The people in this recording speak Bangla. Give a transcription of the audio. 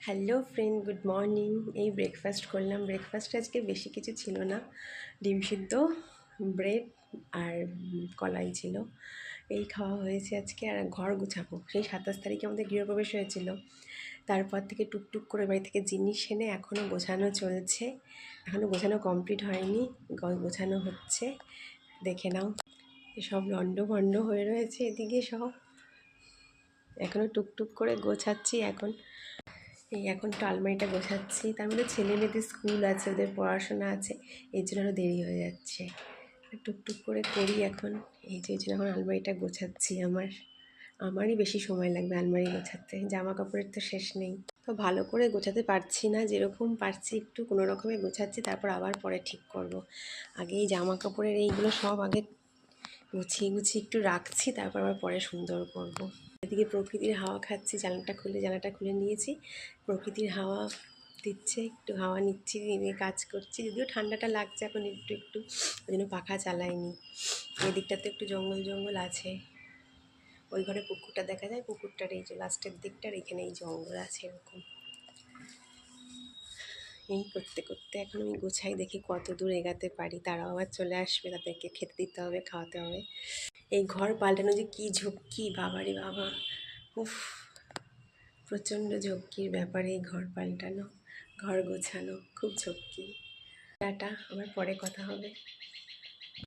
Hello friend, good morning. এই ব্রেকফাস্ট করলাম। ব্রেকফাস্ট আজকে বেশি কিছু ছিল না, ডিম সিদ্ধ, ব্রেড আর কলাই ছিল। এই খাওয়া হয়েছে আজকে। আর ঘর গুছাবো, সেই 27 তারিখে আমাদের গৃহপ্রবেশ হয়েছিল। তারপর থেকে টুকটুক করে বাড়ি থেকে জিনিস এনে এখনও গোছানো চলছে। এখনও গোছানো কমপ্লিট হয়নি, গোছানো হচ্ছে। দেখে নাও, সব লন্ডভন্ড হয়ে রয়েছে এদিকে সব। এখনও টুকটুক করে গোছাচ্ছি। এখন তো আলমারিটা গোছাচ্ছি। তার মধ্যে ছেলে মেয়েদের স্কুল আছে, ওদের পড়াশোনা আছে, এই জন্য আরও দেরি হয়ে যাচ্ছে। টুকটুক করে করি এখন। এই জন্য এখন আলমারিটা গোছাচ্ছি। আমারই বেশি সময় লাগবে আলমারি গোছাতে, জামা কাপড়ের তো শেষ নেই। তো ভালো করে গোছাতে পারছি না, যেরকম পারছি একটু কোনো রকমে গোছাচ্ছি, তারপর আবার পরে ঠিক করব। আগে এই জামা কাপড়ের এইগুলো সব আগে গুছিয়ে একটু রাখছি, তারপর আবার পরে সুন্দর করব। এদিকে প্রকৃতির হাওয়া খাচ্ছি, জানালাটা খুলে নিয়েছি। প্রকৃতির হাওয়া দিচ্ছে, একটু হাওয়া নিচ্ছি, নিয়ে কাজ করছি। যদিও ঠান্ডাটা লাগছে এখন একটু, ওই জন্য পাখা চালাইনি। এদিকটাতে একটু জঙ্গল আছে। ওই ঘরে পুকুরটা দেখা যায়, পুকুরটার এই যে লাস্টের দিকটার এখানে এই জঙ্গল আছে এরকম। এই করতে এখন আমি গোছাই, দেখি কত দূর এগাতে পারি। তারাও আবার চলে আসবে, তাদেরকে খেতে দিতে হবে, খাওয়াতে হবে। এই ঘর পাল্টানো যে কী ঝক্কি, বাবারে বাবা, উফ, প্রচণ্ড ঝক্কির ব্যাপারে এই ঘর পাল্টানো, ঘর গোছানো খুব ঝক্কি। টাটা, আবার পরে কথা হবে।